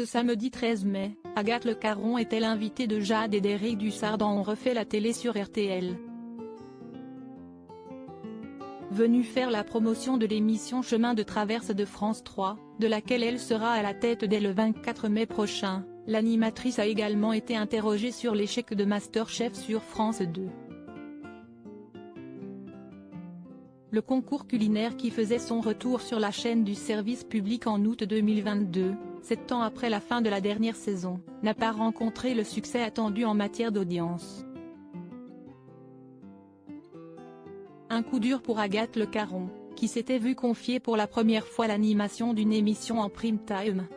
Ce samedi 13 mai, Agathe Le Caron était l'invitée de Jade et d'Éric Dussard dans On refait la télé sur RTL. Venue faire la promotion de l'émission Chemin de traverse de France 3, de laquelle elle sera à la tête dès le 24 mai prochain, l'animatrice a également été interrogée sur l'échec de MasterChef sur France 2. Le concours culinaire qui faisait son retour sur la chaîne du service public en août 2022, 7 ans après la fin de la dernière saison, n'a pas rencontré le succès attendu en matière d'audience. Un coup dur pour Agathe Le Caron, qui s'était vue confier pour la première fois l'animation d'une émission en prime time.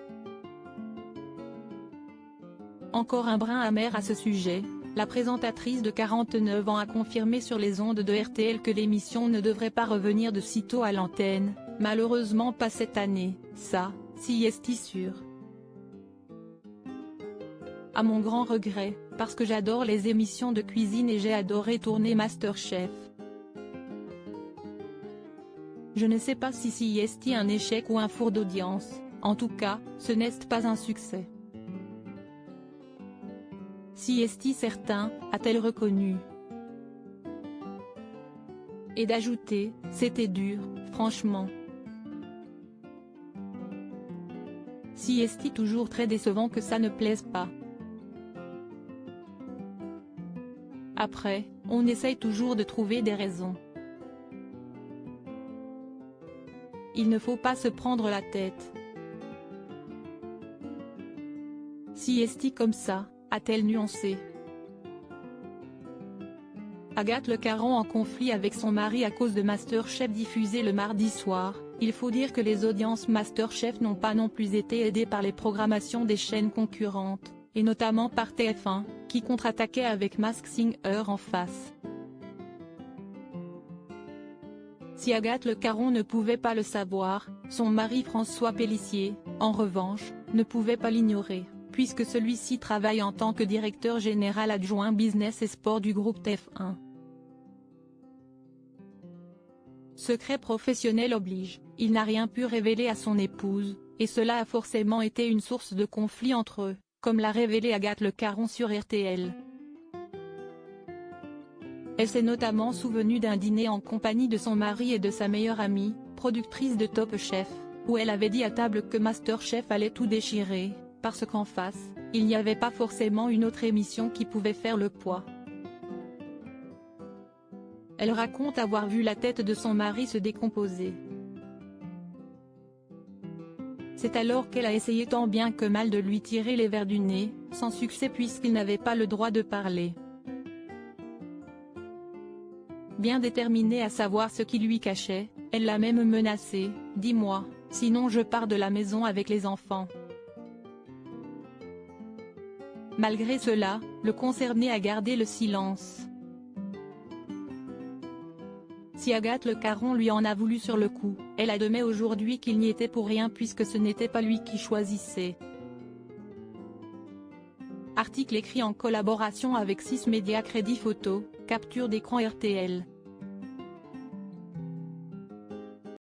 Encore un brin amer à ce sujet, la présentatrice de 49 ans a confirmé sur les ondes de RTL que l'émission ne devrait pas revenir de sitôt à l'antenne, malheureusement pas cette année, ça, si est sûr. À mon grand regret, parce que j'adore les émissions de cuisine et j'ai adoré tourner MasterChef. Je ne sais pas si est un échec ou un four d'audience, en tout cas, ce n'est pas un succès. Si est certain, a-t-elle reconnu. Et d'ajouter, c'était dur, franchement. Si est toujours très décevant que ça ne plaise pas. Après, on essaye toujours de trouver des raisons. Il ne faut pas se prendre la tête. Si est comme ça, a-t-elle nuancé. Agathe Le Caron en conflit avec son mari à cause de MasterChef diffusé le mardi soir. Il faut dire que les audiences MasterChef n'ont pas non plus été aidées par les programmations des chaînes concurrentes, et notamment par TF1, qui contre-attaquait avec Masked Singer en face. Si Agathe Le Caron ne pouvait pas le savoir, son mari François Pélissier, en revanche, ne pouvait pas l'ignorer, puisque celui-ci travaille en tant que directeur général adjoint business et sport du groupe TF1. Secret professionnel oblige, il n'a rien pu révéler à son épouse, et cela a forcément été une source de conflit entre eux, comme l'a révélé Agathe Le Caron sur RTL. Elle s'est notamment souvenue d'un dîner en compagnie de son mari et de sa meilleure amie, productrice de Top Chef, où elle avait dit à table que MasterChef allait tout déchirer, parce qu'en face, il n'y avait pas forcément une autre émission qui pouvait faire le poids. Elle raconte avoir vu la tête de son mari se décomposer. C'est alors qu'elle a essayé tant bien que mal de lui tirer les vers du nez, sans succès puisqu'il n'avait pas le droit de parler. Bien déterminée à savoir ce qui lui cachait, elle l'a même menacé, « Dis-moi, sinon je pars de la maison avec les enfants ». Malgré cela, le concerné a gardé le silence. Si Agathe Le Caron lui en a voulu sur le coup, elle admet aujourd'hui qu'il n'y était pour rien puisque ce n'était pas lui qui choisissait. Article écrit en collaboration avec 6 médias Crédit Photo, capture d'écran RTL.